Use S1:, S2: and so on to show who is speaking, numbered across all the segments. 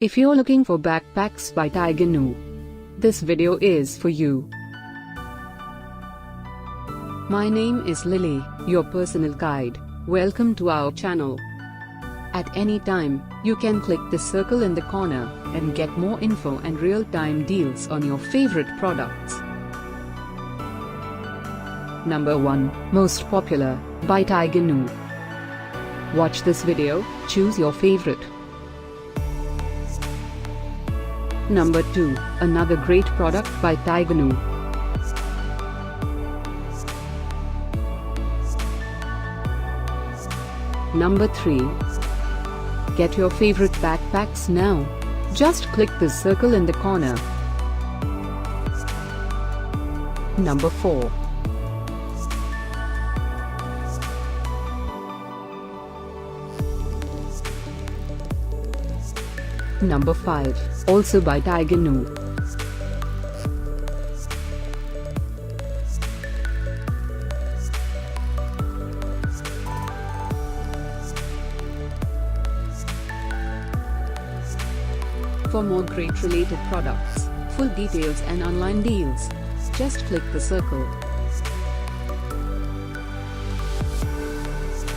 S1: If you're looking for backpacks by Tigernu, this video is for you. My name is Lily, your personal guide. Welcome to our channel. At any time, you can click the circle in the corner and get more info and real-time deals on your favorite products. Number 1, Most Popular, by Tigernu. Watch this video, choose your favorite. Number 2, another great product by Tigernu. Number 3. Get your favorite backpacks now. Just click the circle in the corner. Number 4. Number 5, also by Tigernu. For more great related products, full details and online deals, just click the circle.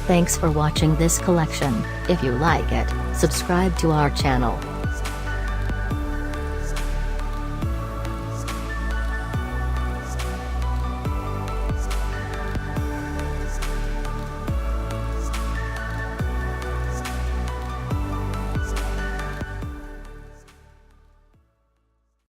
S2: Thanks for watching this collection. If you like it, subscribe to our channel.